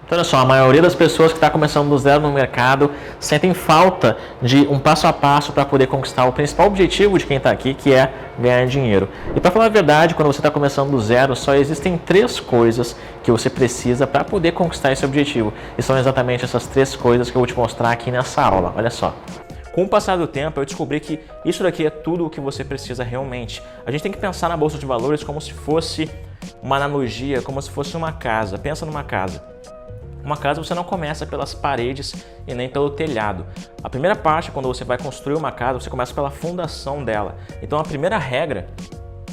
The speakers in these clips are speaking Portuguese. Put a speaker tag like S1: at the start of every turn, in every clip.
S1: Então, olha só, a maioria das pessoas que está começando do zero no mercado sentem falta de um passo a passo para poder conquistar o principal objetivo de quem está aqui, que é ganhar dinheiro. E para falar a verdade, quando você está começando do zero, só existem 3 coisas que você precisa para poder conquistar esse objetivo. E são exatamente essas 3 coisas que eu vou te mostrar aqui nessa aula. Olha só. Com o passar do tempo, eu descobri que isso daqui é tudo o que você precisa realmente. A gente tem que pensar na Bolsa de Valores como se fosse uma analogia, como se fosse uma casa. Pensa numa casa. Uma casa você não começa pelas paredes e nem pelo telhado. A primeira parte, quando você vai construir uma casa, você começa pela fundação dela. Então a primeira regra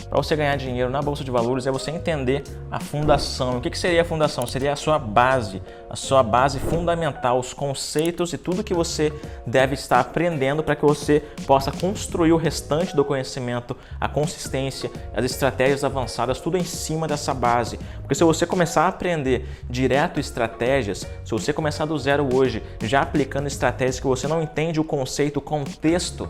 S1: para você ganhar dinheiro na Bolsa de Valores é você entender a fundação. O que seria a fundação? Seria a sua base fundamental, os conceitos e tudo que você deve estar aprendendo para que você possa construir o restante do conhecimento, a consistência, as estratégias avançadas, tudo em cima dessa base. Porque se você começar a aprender direto estratégias, se você começar do zero hoje, já aplicando estratégias que você não entende o conceito, o contexto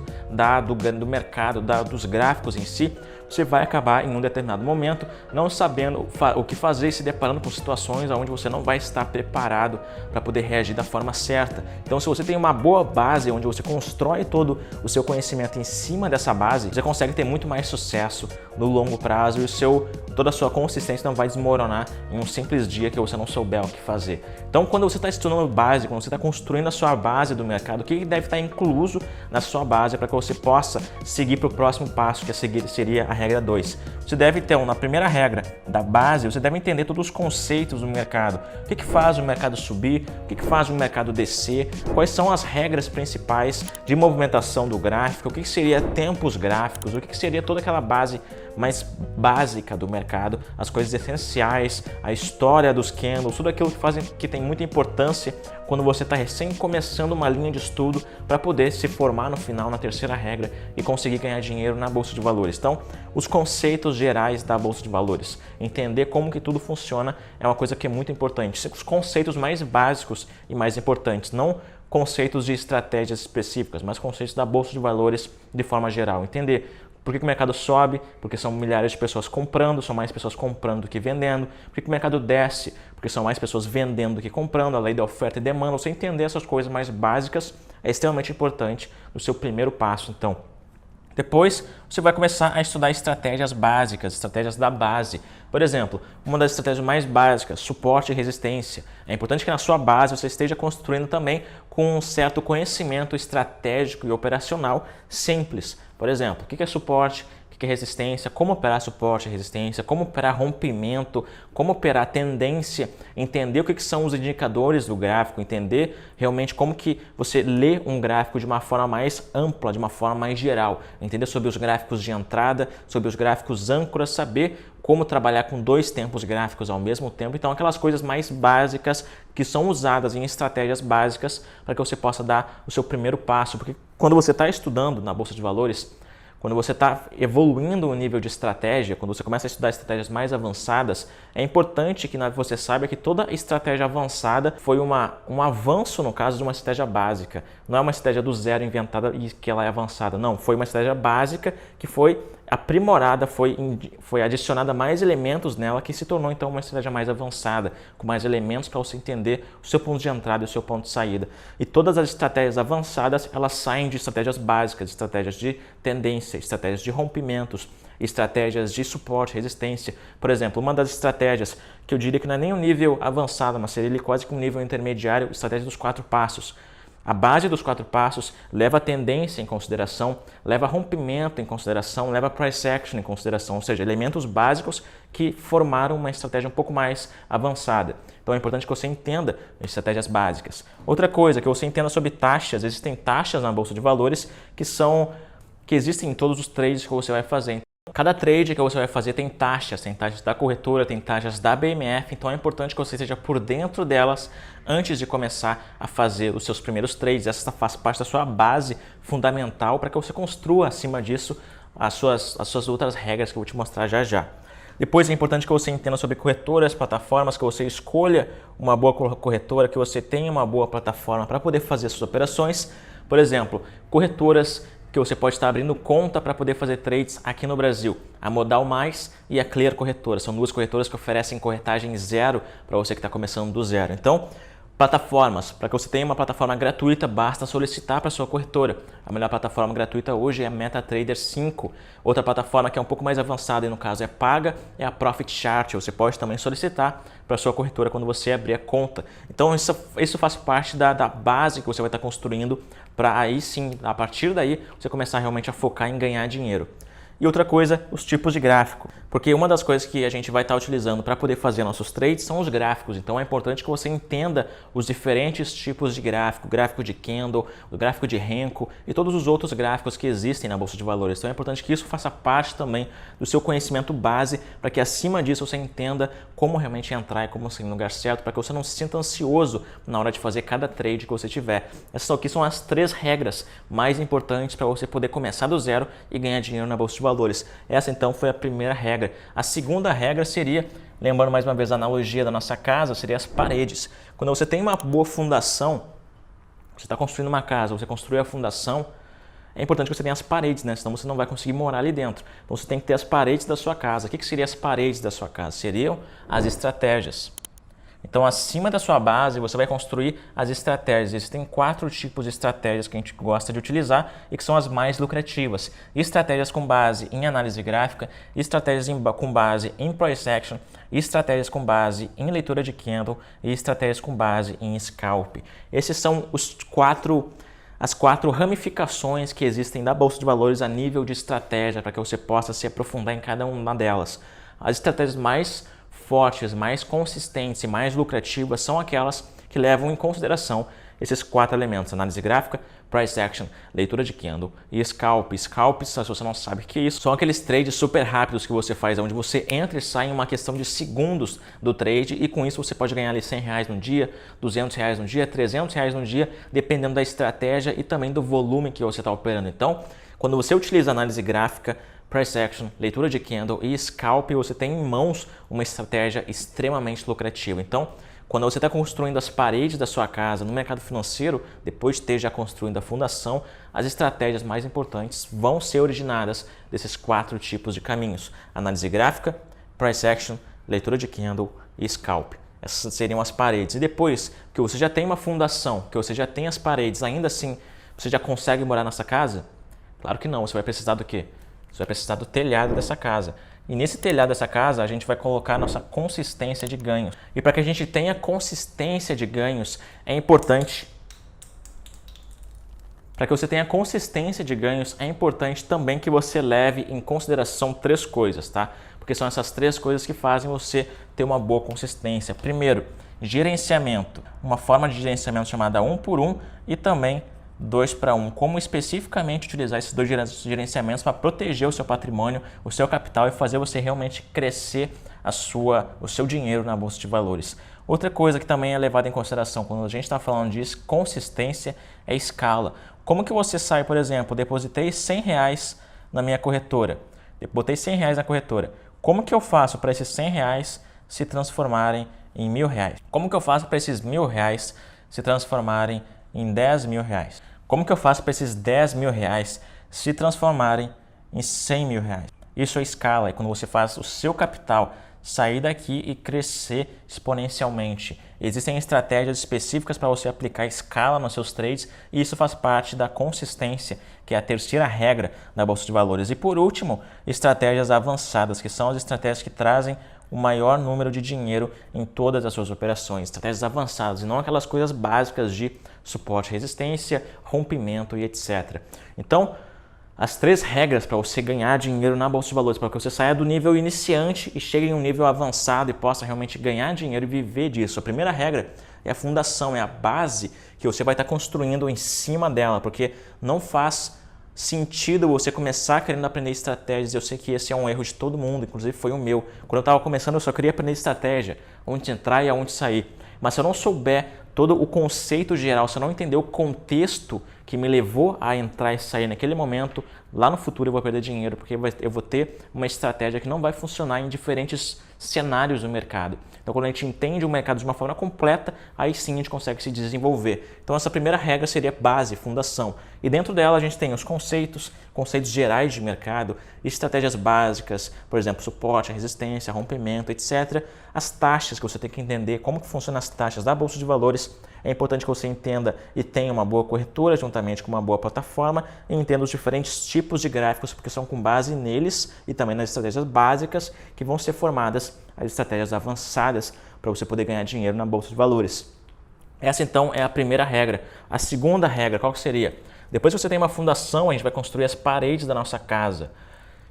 S1: do mercado, dos gráficos em si, você vai acabar em um determinado momento não sabendo o que fazer e se deparando com situações onde você não vai estar preparado para poder reagir da forma certa. Então, se você tem uma boa base onde você constrói todo o seu conhecimento em cima dessa base, você consegue ter muito mais sucesso no longo prazo e toda a sua consistência não vai desmoronar em um simples dia que você não souber o que fazer. Então, quando você está estudando base, quando você está construindo a sua base do mercado, o que deve estar incluso na sua base para que você possa seguir para o próximo passo, que seria a regra 2. Você deve ter, na primeira regra da base, você deve entender todos os conceitos do mercado. O que faz o mercado subir, o que faz o mercado descer, quais são as regras principais de movimentação do gráfico, o que seria tempos gráficos, o que seria toda aquela base mais básica do mercado, as coisas essenciais, a história dos candles, tudo aquilo que tem muita importância quando você está recém começando uma linha de estudo para poder se formar no final, na terceira regra e conseguir ganhar dinheiro na Bolsa de Valores. Então, os conceitos gerais da Bolsa de Valores, entender como que tudo funciona é uma coisa que é muito importante. Os conceitos mais básicos e mais importantes, não conceitos de estratégias específicas, mas conceitos da Bolsa de Valores de forma geral. Entender por que o mercado sobe? Porque são milhares de pessoas comprando, são mais pessoas comprando do que vendendo. Por que o mercado desce? Porque são mais pessoas vendendo do que comprando, a lei da oferta e demanda. Você entender essas coisas mais básicas é extremamente importante no seu primeiro passo, então. Depois, você vai começar a estudar estratégias básicas, estratégias da base. Por exemplo, uma das estratégias mais básicas, suporte e resistência. É importante que na sua base você esteja construindo também com um certo conhecimento estratégico e operacional simples. Por exemplo, o que é suporte? O que é resistência, como operar suporte e resistência, como operar rompimento, como operar tendência, entender o que são os indicadores do gráfico, entender realmente como que você lê um gráfico de uma forma mais ampla, de uma forma mais geral, entender sobre os gráficos de entrada, sobre os gráficos âncoras, saber como trabalhar com 2 tempos gráficos ao mesmo tempo. Então, aquelas coisas mais básicas que são usadas em estratégias básicas para que você possa dar o seu primeiro passo, porque quando você está estudando na Bolsa de Valores, quando você está evoluindo o nível de estratégia, quando você começa a estudar estratégias mais avançadas, é importante que você saiba que toda estratégia avançada foi um avanço, no caso, de uma estratégia básica. Não é uma estratégia do zero inventada e que ela é avançada. Não, foi uma estratégia básica que foi aprimorada, foi adicionada mais elementos nela que se tornou então uma estratégia mais avançada, com mais elementos para você entender o seu ponto de entrada e o seu ponto de saída. E todas as estratégias avançadas, elas saem de estratégias básicas, estratégias de tendência, estratégias de rompimentos, estratégias de suporte, resistência. Por exemplo, uma das estratégias que eu diria que não é nem um nível avançado, mas seria quase que um nível intermediário, estratégia dos 4 passos. A base dos 4 passos leva a tendência em consideração, leva rompimento em consideração, leva price action em consideração, ou seja, elementos básicos que formaram uma estratégia um pouco mais avançada. Então é importante que você entenda estratégias básicas. Outra coisa, que você entenda sobre taxas. Existem taxas na Bolsa de Valores que existem em todos os trades que você vai fazer. Cada trade que você vai fazer tem taxas da corretora, tem taxas da BMF, então é importante que você esteja por dentro delas antes de começar a fazer os seus primeiros trades. Essa faz parte da sua base fundamental para que você construa acima disso as suas outras regras que eu vou te mostrar já já. Depois é importante que você entenda sobre corretoras, plataformas, que você escolha uma boa corretora, que você tenha uma boa plataforma para poder fazer suas operações. Por exemplo, corretoras porque você pode estar abrindo conta para poder fazer trades aqui no Brasil. A Modal Mais e a Clear Corretora. São duas corretoras que oferecem corretagem zero para você que está começando do zero. Então, plataformas. Para que você tenha uma plataforma gratuita, basta solicitar para a sua corretora. A melhor plataforma gratuita hoje é a MetaTrader 5. Outra plataforma que é um pouco mais avançada e no caso é paga é a Profit Chart. Você pode também solicitar para a sua corretora quando você abrir a conta. Então isso faz parte da base que você vai estar construindo para aí sim, a partir daí, você começar realmente a focar em ganhar dinheiro. E outra coisa, os tipos de gráfico. Porque uma das coisas que a gente vai estar utilizando para poder fazer nossos trades são os gráficos. Então é importante que você entenda os diferentes tipos de gráfico, gráfico de candle, o gráfico de Renko e todos os outros gráficos que existem na Bolsa de Valores. Então é importante que isso faça parte também do seu conhecimento base, para que acima disso você entenda como realmente entrar e como sair no lugar certo, para que você não se sinta ansioso na hora de fazer cada trade que você tiver. Essas aqui são as 3 regras mais importantes para você poder começar do zero e ganhar dinheiro na Bolsa de Valores. Essa então foi a primeira regra. A segunda regra seria, lembrando mais uma vez a analogia da nossa casa, seria as paredes. Quando você tem uma boa fundação, você está construindo uma casa, você construiu a fundação, é importante que você tenha as paredes, né? Senão você não vai conseguir morar ali dentro. Então você tem que ter as paredes da sua casa. O que seriam as paredes da sua casa? Seriam as estratégias. Então, acima da sua base, você vai construir as estratégias. Existem 4 tipos de estratégias que a gente gosta de utilizar e que são as mais lucrativas. Estratégias com base em análise gráfica, estratégias com base em price action, estratégias com base em leitura de candle e estratégias com base em scalp. Esses são as 4 ramificações que existem da Bolsa de Valores a nível de estratégia, para que você possa se aprofundar em cada uma delas. As estratégias mais fortes, mais consistentes e mais lucrativas são aquelas que levam em consideração esses 4 elementos: análise gráfica, price action, leitura de candle e scalp. Scalp, se você não sabe o que é isso, são aqueles trades super rápidos que você faz, onde você entra e sai em uma questão de segundos do trade, e com isso você pode ganhar ali R$100 no dia, R$200 no dia, R$300 no dia, dependendo da estratégia e também do volume que você está operando. Então, quando você utiliza análise gráfica, price action, leitura de candle e scalp, você tem em mãos uma estratégia extremamente lucrativa. Então, quando você está construindo as paredes da sua casa no mercado financeiro, depois de ter já construído a fundação, as estratégias mais importantes vão ser originadas desses 4 tipos de caminhos: análise gráfica, price action, leitura de candle e scalp. Essas seriam as paredes. E depois que você já tem uma fundação, que você já tem as paredes, ainda assim você já consegue morar nessa casa? Claro que não. Você vai precisar do quê? Você vai precisar do telhado dessa casa. E nesse telhado dessa casa, a gente vai colocar a nossa consistência de ganhos. E para que a gente tenha consistência de ganhos, é importante... Para que você tenha consistência de ganhos, é importante também que você leve em consideração 3 coisas, tá? Porque são essas 3 coisas que fazem você ter uma boa consistência. Primeiro, gerenciamento. Uma forma de gerenciamento chamada 1 por 1 e também 2 para 1, como especificamente utilizar esses 2 gerenciamentos para proteger o seu patrimônio, o seu capital e fazer você realmente crescer o seu dinheiro na Bolsa de Valores. Outra coisa que também é levada em consideração quando a gente está falando disso, consistência, é escala. Como que você sai, por exemplo, depositei R$100 na minha corretora, botei R$100 na corretora, como que eu faço para esses R$100 se transformarem em R$1.000? Como que eu faço para esses R$1.000 se transformarem em R$10.000? Como que eu faço para esses R$10.000 se transformarem em R$100.000? Isso é escala, é quando você faz o seu capital sair daqui e crescer exponencialmente. Existem estratégias específicas para você aplicar escala nos seus trades e isso faz parte da consistência, que é a terceira regra da Bolsa de Valores. E por último, estratégias avançadas, que são as estratégias que trazem o maior número de dinheiro em todas as suas operações, estratégias avançadas e não aquelas coisas básicas de suporte, resistência, rompimento e etc. Então, as 3 regras para você ganhar dinheiro na Bolsa de Valores, para que você saia do nível iniciante e chegue em um nível avançado e possa realmente ganhar dinheiro e viver disso. A primeira regra é a fundação, é a base que você vai estar construindo em cima dela, porque não faz sentido você começar querendo aprender estratégias. Eu sei que esse é um erro de todo mundo, inclusive foi o meu. Quando eu estava começando, eu só queria aprender estratégia, onde entrar e aonde sair. Mas se eu não souber todo o conceito geral, se eu não entender o contexto que me levou a entrar e sair naquele momento, lá no futuro eu vou perder dinheiro, porque eu vou ter uma estratégia que não vai funcionar em diferentes cenários do mercado. Então, quando a gente entende o mercado de uma forma completa, aí sim a gente consegue se desenvolver. Então, essa primeira regra seria base, fundação. E dentro dela a gente tem os conceitos gerais de mercado, estratégias básicas, por exemplo, suporte, resistência, rompimento, etc. As taxas que você tem que entender, como que funcionam as taxas da Bolsa de Valores. É importante que você entenda e tenha uma boa corretora juntamente com uma boa plataforma e entenda os diferentes tipos de gráficos, porque são com base neles e também nas estratégias básicas que vão ser formadas as estratégias avançadas para você poder ganhar dinheiro na Bolsa de Valores. Essa então é a primeira regra. A segunda regra, qual que seria? Depois que você tem uma fundação, a gente vai construir as paredes da nossa casa.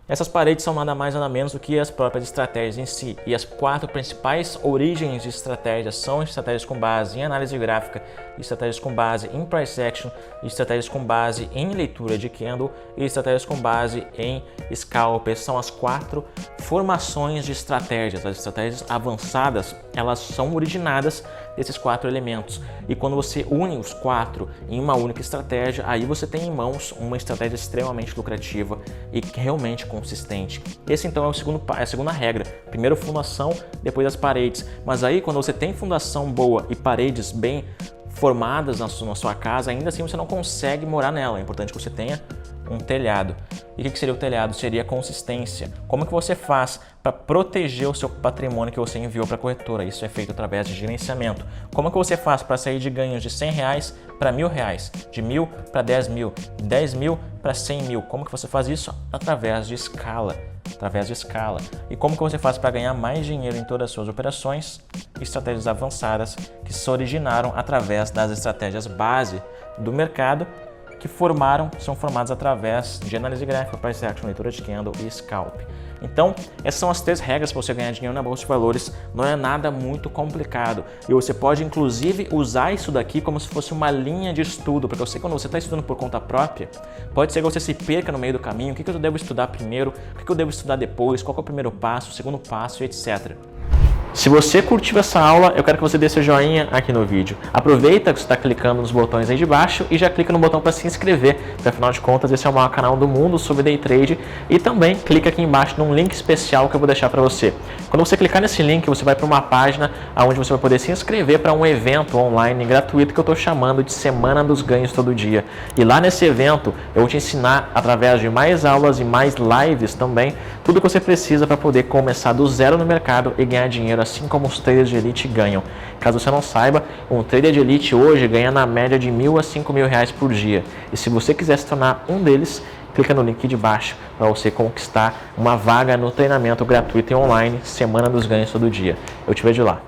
S1: Essas paredes são nada mais nada menos do que as próprias estratégias em si. E as 4 principais origens de estratégias são estratégias com base em análise gráfica, estratégias com base em price action, estratégias com base em leitura de candle e estratégias com base em scalp. Essas são as 4 formações de estratégias. As estratégias avançadas, elas são originadas desses 4 elementos. E quando você une os 4 em uma única estratégia, aí você tem em mãos uma estratégia extremamente lucrativa e realmente consistente. Esse então é a segunda regra. Primeiro fundação, depois as paredes. Mas aí quando você tem fundação boa e paredes bem formadas na sua casa, ainda assim você não consegue morar nela. É importante que você tenha um telhado. E o que seria o telhado? Seria a consistência. Como que você faz para proteger o seu patrimônio que você enviou para a corretora? Isso é feito através de gerenciamento. Como que você faz para sair de ganhos de R$100 para R$1.000, de 1.000 para 10.000, de 10.000 para 100.000? Como que você faz isso? Através de escala. E como que você faz para ganhar mais dinheiro em todas as suas operações? Estratégias avançadas que se originaram através das estratégias base do mercado que são formadas através de análise gráfica, price action, leitura de candle e scalp. Então, essas são as 3 regras para você ganhar dinheiro na Bolsa de Valores. Não é nada muito complicado. E você pode, inclusive, usar isso daqui como se fosse uma linha de estudo, porque eu sei que quando você está estudando por conta própria, pode ser que você se perca no meio do caminho. O que eu devo estudar primeiro? O que eu devo estudar depois? Qual é o primeiro passo, o segundo passo, etc. Se você curtiu essa aula, eu quero que você dê seu joinha aqui no vídeo. Aproveita que você está clicando nos botões aí de baixo e já clica no botão para se inscrever, porque afinal de contas esse é o maior canal do mundo sobre Day Trade. E também clica aqui embaixo num link especial que eu vou deixar para você. Quando você clicar nesse link, você vai para uma página onde você vai poder se inscrever para um evento online gratuito que eu estou chamando de Semana dos Ganhos Todo Dia. E lá nesse evento eu vou te ensinar, através de mais aulas e mais lives também, tudo que você precisa para poder começar do zero no mercado e ganhar dinheiro assim como os traders de elite ganham. Caso você não saiba, um trader de elite hoje ganha na média de R$1.000 a R$5.000 por dia. E se você quiser se tornar um deles, clica no link de baixo para você conquistar uma vaga no treinamento gratuito e online Semana dos Ganhos Todo Dia. Eu te vejo lá.